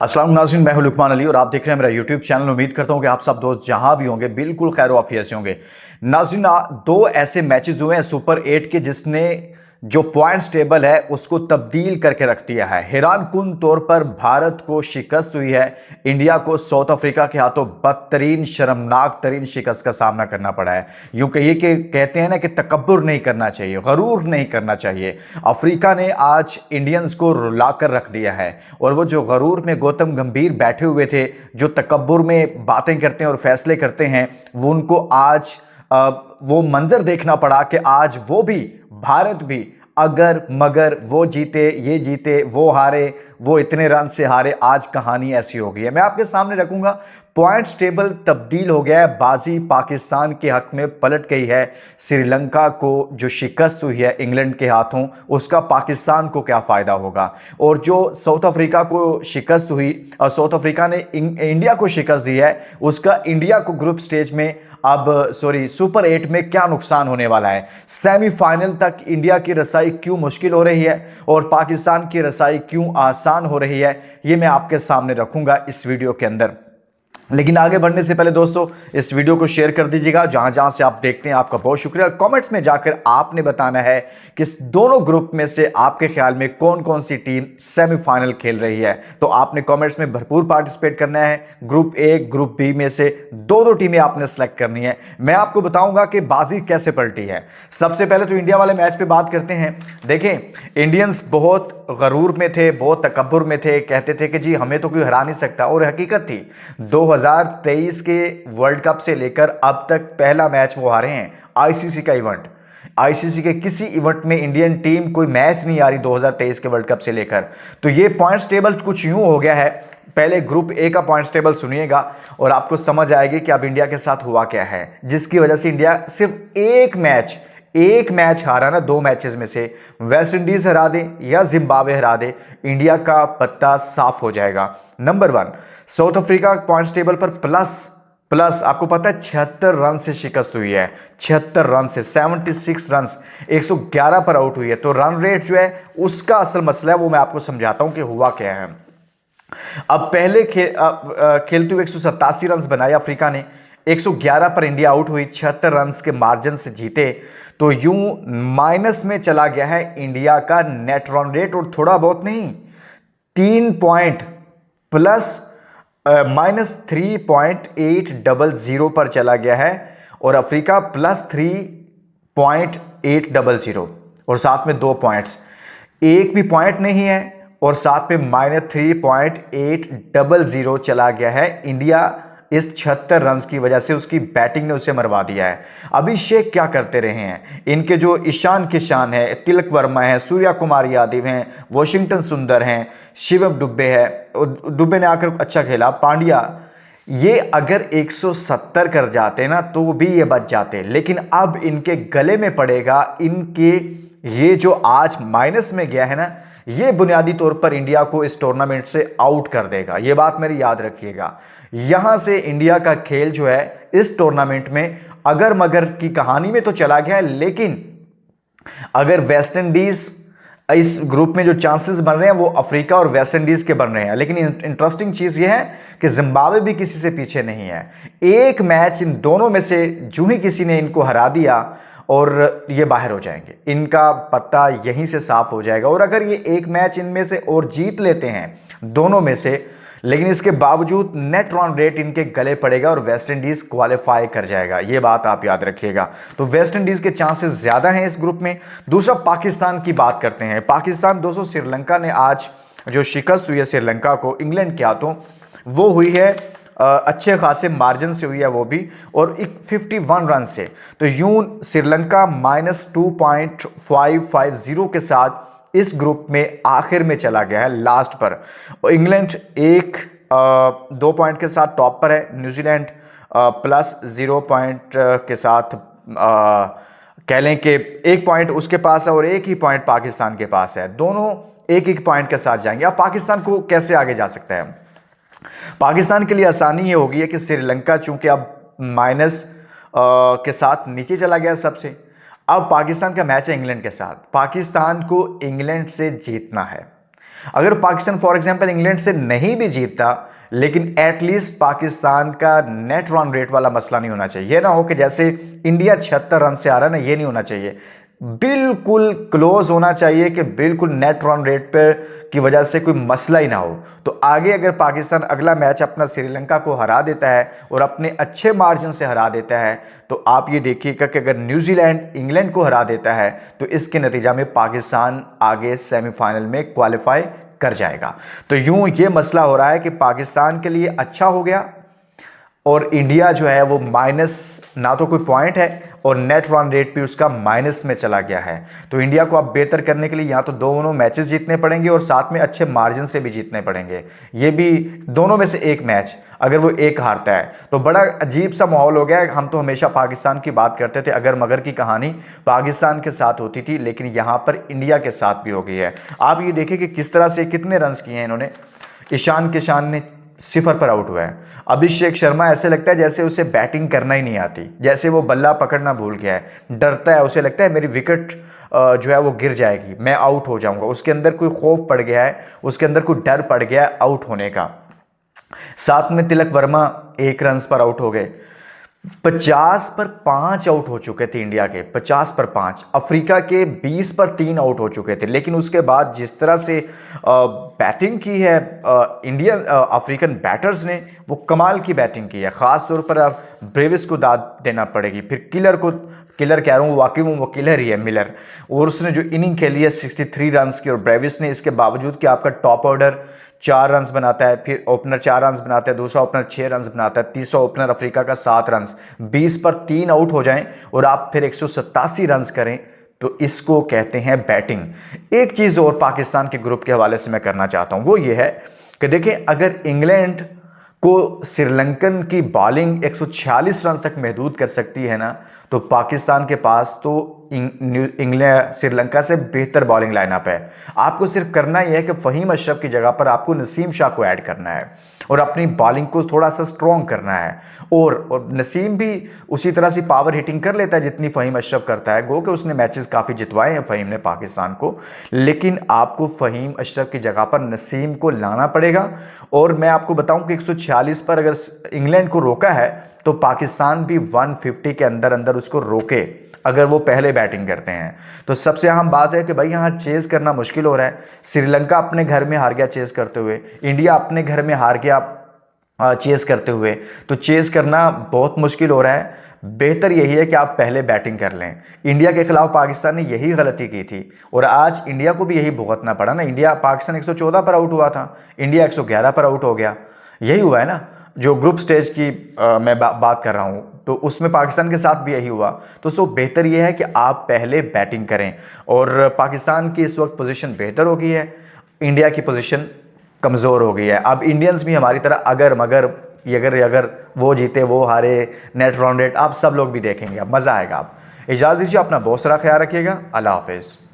अस्सलाम नाज़रीन, मैं हूं लुकमान अली और आप देख रहे हैं मेरा यूट्यूब चैनल। उम्मीद करता हूं कि आप सब दोस्त जहां भी होंगे बिल्कुल खैर वाफियत से होंगे। नाज़रीन, दो ऐसे मैचेस हुए हैं सुपर 8 के जिसने जो पॉइंट्स टेबल है उसको तब्दील करके रख दिया है। हैरान कुन तौर पर भारत को शिकस्त हुई है। इंडिया को साउथ अफ्रीका के हाथों बदतरीन शर्मनाक तरीन शिकस्त का सामना करना पड़ा है। यूं कहिए कि कहते हैं ना कि तकब्बुर नहीं करना चाहिए, गरूर नहीं करना चाहिए। अफ्रीका ने आज इंडियंस को रुला कर रख दिया है और वो जो गरूर में गौतम गंभीर बैठे हुए थे, जो तकब्बुर में बातें करते हैं और फैसले करते हैं, वो उनको आज वो मंजर देखना पड़ा कि आज वो भी, भारत भी, अगर मगर वो जीते, ये जीते, वो हारे, वो इतने रन से हारे, आज कहानी ऐसी हो गई है। मैं आपके सामने रखूंगा, पॉइंट्स टेबल तब्दील हो गया है, बाजी पाकिस्तान के हक में पलट गई है। श्रीलंका को जो शिकस्त हुई है इंग्लैंड के हाथों, उसका पाकिस्तान को क्या फायदा होगा, और जो साउथ अफ्रीका को शिकस्त हुई और साउथ अफ्रीका ने इंडिया को शिकस्त दी है, उसका इंडिया को ग्रुप स्टेज में सुपर 8 में क्या नुकसान होने वाला है। सेमीफाइनल तक इंडिया की रसाई क्यों मुश्किल हो रही है और पाकिस्तान की रसाई क्यों आसान हो रही है, ये मैं आपके सामने रखूंगा इस वीडियो के अंदर। लेकिन आगे बढ़ने से पहले दोस्तों, इस वीडियो को शेयर कर दीजिएगा जहां जहां से आप देखते हैं। आपका बहुत शुक्रिया। कमेंट्स में जाकर आपने बताना है कि दोनों ग्रुप में से आपके ख्याल में कौन कौन सी टीम सेमीफाइनल खेल रही है। तो आपने कमेंट्स में भरपूर पार्टिसिपेट करना है। ग्रुप ए ग्रुप बी में से दो दो टीमें आपने सेलेक्ट करनी है। मैं आपको बताऊंगा कि बाजी कैसे पलटी है। सबसे पहले तो इंडिया वाले मैच पे बात करते हैं। देखें, इंडियंस बहुत गरूर में थे, बहुत तकब्बुर में थे, कहते थे कि जी हमें तो कोई हरा नहीं सकता, और हकीकत थी 2023 के वर्ल्ड कप से लेकर अब तक पहला मैच वो हारे हैं। आईसीसी का इवेंट, आईसीसी के किसी इवेंट में इंडियन टीम कोई मैच नहीं आ रही 2023 के वर्ल्ड कप से लेकर। तो ये पॉइंट्स टेबल कुछ यूं हो गया है। पहले ग्रुप ए का पॉइंट्स टेबल सुनिएगा और आपको समझ आएगी कि अब इंडिया के साथ हुआ क्या है, जिसकी वजह से इंडिया सिर्फ एक मैच हारा ना, दो मैचेस में से वेस्ट इंडीज हरा दे या जिम्बाब्वे हरा दे, इंडिया का पत्ता साफ हो जाएगा। Number 1 south Africa points table पर प्लस आपको पता है 76 रन से शिकस्त हुई है। 76 रन से 76 रन 111 पर आउट हुई है। तो रन रेट जो है उसका असल मसला है, वो मैं आपको समझाता हूं कि हुआ क्या है। अब पहले खेलते हुए 187 रन बनाए अफ्रीका ने, 111 पर इंडिया आउट हुई, 76 रन के मार्जिन से जीते। तो यूं माइनस में चला गया है इंडिया का नेट रन रेट, और थोड़ा बहुत नहीं, 3 पॉइंट प्लस -3.800 पर चला गया है, और अफ्रीका +3.800, और साथ में 2 पॉइंट्स, एक भी पॉइंट नहीं है, और साथ में -3.800 चला गया है। इंडिया इस 76 रन की वजह से उसकी बैटिंग ने उसे मरवा दिया है। अभिषेक क्या करते रहे हैं, इनके जो ईशान किशान है, तिलक वर्मा है, सूर्या कुमार यादव हैं, वॉशिंगटन सुंदर हैं, शिवम दुबे है, दुबे ने आकर अच्छा खेला, पांड्या, ये अगर 170 कर जाते ना तो भी ये बच जाते। लेकिन अब इनके गले में पड़ेगा, इनके ये जो आज माइनस में गया है ना, ये बुनियादी तौर पर इंडिया को इस टूर्नामेंट से आउट कर देगा। ये बात मेरी याद रखिएगा। यहां से इंडिया का खेल जो है इस टूर्नामेंट में अगर मगर की कहानी में तो चला गया है, लेकिन अगर वेस्ट इंडीज, इस ग्रुप में जो चांसेस बन रहे हैं वो अफ्रीका और वेस्ट इंडीज के बन रहे हैं। लेकिन इंटरेस्टिंग चीज ये है कि जिम्बाब्वे भी किसी से पीछे नहीं है। एक मैच इन दोनों में से जो ही किसी ने इनको हरा दिया और ये बाहर हो जाएंगे, इनका पत्ता यहीं से साफ हो जाएगा। और अगर ये एक मैच इनमें से और जीत लेते हैं दोनों में से, लेकिन इसके बावजूद नेट रन रेट इनके गले पड़ेगा और वेस्ट इंडीज क्वालिफाई कर जाएगा। ये बात आप याद रखिएगा। तो वेस्ट इंडीज के चांसेस ज्यादा हैं इस ग्रुप में। दूसरा, पाकिस्तान की बात करते हैं। पाकिस्तान दोस्तों, श्रीलंका ने आज जो शिकस्त हुई है श्रीलंका को इंग्लैंड के हाथों, वो हुई है अच्छे खासे मार्जिन से हुई है वो भी, और 51 रन से। तो यूं श्रीलंका -2.550 के साथ इस ग्रुप में आखिर में चला गया है, लास्ट पर। और इंग्लैंड 2 पॉइंट के साथ टॉप पर है। न्यूजीलैंड +0 पॉइंट के साथ कह लें कि 1 पॉइंट उसके पास है और 1 ही पॉइंट पाकिस्तान के पास है। दोनों 1-1 पॉइंट के साथ जाएंगे। अब पाकिस्तान को कैसे आगे जा सकता है? पाकिस्तान के लिए आसानी ये होगी है कि श्रीलंका चूंकि अब माइनस के साथ नीचे चला गया सबसे, अब पाकिस्तान का मैच है इंग्लैंड के साथ। पाकिस्तान को इंग्लैंड से जीतना है। अगर पाकिस्तान फॉर एग्जांपल इंग्लैंड से नहीं भी जीतता, लेकिन एटलीस्ट पाकिस्तान का नेट रन रेट वाला मसला नहीं होना चाहिए। ये ना हो कि जैसे इंडिया 76 रन से आ रहा है ना, ये नहीं होना चाहिए। बिल्कुल क्लोज होना चाहिए कि बिल्कुल नेट रन रेट पर की वजह से कोई मसला ही ना हो। तो आगे अगर पाकिस्तान अगला मैच अपना श्रीलंका को हरा देता है और अपने अच्छे मार्जिन से हरा देता है, तो आप ये देखिएगा कि अगर न्यूजीलैंड इंग्लैंड को हरा देता है तो इसके नतीजा में पाकिस्तान आगे सेमीफाइनल में क्वालिफाई कर जाएगा। तो यूं ये मसला हो रहा है कि पाकिस्तान के लिए अच्छा हो गया और इंडिया जो है वो माइनस, ना तो कोई पॉइंट है और नेट रन रेट भी उसका माइनस में चला गया है। तो इंडिया को अब बेहतर करने के लिए या तो दोनों मैचेस जीतने पड़ेंगे और साथ में अच्छे मार्जिन से भी जीतने पड़ेंगे। ये भी दोनों में से एक मैच अगर वो एक हारता है तो बड़ा अजीब सा माहौल हो गया है। हम तो हमेशा पाकिस्तान की बात करते थे, अगर मगर की कहानी पाकिस्तान के साथ होती थी, लेकिन यहाँ पर इंडिया के साथ भी हो गई है। आप ये देखिए कि किस तरह से कितने रन किए हैं इन्होंने। ईशान किशान ने 0 पर आउट हुआ है। अभिषेक शर्मा ऐसे लगता है जैसे उसे बैटिंग करना ही नहीं आती, जैसे वो बल्ला पकड़ना भूल गया है, डरता है, उसे लगता है मेरी विकेट जो है वो गिर जाएगी, मैं आउट हो जाऊंगा। उसके अंदर कोई खौफ पड़ गया है, उसके अंदर कोई डर पड़ गया है आउट होने का। साथ में तिलक वर्मा 1 रन पर आउट हो गए। 50 पर 5 आउट हो चुके थे इंडिया के, 50 पर 5। अफ्रीका के 20 पर 3 आउट हो चुके थे। लेकिन उसके बाद जिस तरह से बैटिंग की है इंडियन अफ्रीकन बैटर्स ने, वो कमाल की बैटिंग की है। ख़ास तौर पर अब ब्रेविस को दाद देना पड़ेगी, फिर किलर कह रहा हूँ, वाकई में वो किलर ही है मिलर। और उसने जो इनिंग खेली है 63 रन की, और ब्रेविस ने इसके बावजूद कि आपका टॉप ऑर्डर 4 रन बनाता है, फिर ओपनर 4 रन बनाता है, दूसरा ओपनर 6 रन बनाता है, तीसरा ओपनर अफ्रीका का 7 रन, 20 पर 3 आउट हो जाएं और आप फिर 187 रन करें, तो इसको कहते हैं बैटिंग। एक चीज़ और पाकिस्तान के ग्रुप के हवाले से मैं करना चाहता हूं, वो ये है कि देखें, अगर इंग्लैंड को श्रीलंकन की बॉलिंग 146 रन तक महदूद कर सकती है ना, तो पाकिस्तान के पास तो इंग्लैंड श्रीलंका से बेहतर बॉलिंग लाइनअप है। आपको सिर्फ करना ही है कि फ़हीम अशरफ की जगह पर आपको नसीम शाह को ऐड करना है और अपनी बॉलिंग को थोड़ा सा स्ट्रॉन्ग करना है। और नसीम भी उसी तरह से पावर हिटिंग कर लेता है जितनी फ़हीम अशरफ करता है। गो कि उसने मैचेस काफ़ी जितवाए हैं फ़हीम ने पाकिस्तान को, लेकिन आपको फ़हीम अशरफ की जगह पर नसीम को लाना पड़ेगा। और मैं आपको बताऊं कि 146 पर अगर इंग्लैंड को रोका है तो पाकिस्तान भी 150 के अंदर अंदर उसको रोके अगर वो पहले बैटिंग करते हैं। तो सबसे अहम बात है कि भाई यहाँ चेज करना मुश्किल हो रहा है। श्रीलंका अपने घर में हार गया चेज करते हुए, इंडिया अपने घर में हार गया चेज करते हुए, तो चेज करना बहुत मुश्किल हो रहा है। बेहतर यही है कि आप पहले बैटिंग कर लें। इंडिया के खिलाफ पाकिस्तान ने यही गलती की थी और आज इंडिया को भी यही भुगतना पड़ा ना। पाकिस्तान 114 पर आउट हुआ था, इंडिया 111 पर आउट हो गया। यही हुआ है ना, जो ग्रुप स्टेज की मैं बात कर रहा हूँ, तो उसमें पाकिस्तान के साथ भी यही हुआ। तो सो बेहतर यह है कि आप पहले बैटिंग करें। और पाकिस्तान की इस वक्त पोजीशन बेहतर हो गई है, इंडिया की पोजीशन कमज़ोर हो गई है। अब इंडियंस भी हमारी तरह अगर वो जीते वो हारे, नेट रन रेट आप सब लोग भी देखेंगे, अब मज़ा आएगा। आप इजाज़त दीजिए, अपना बहुत सारा ख्याल रखिएगा। अल्लाह हाफिज़।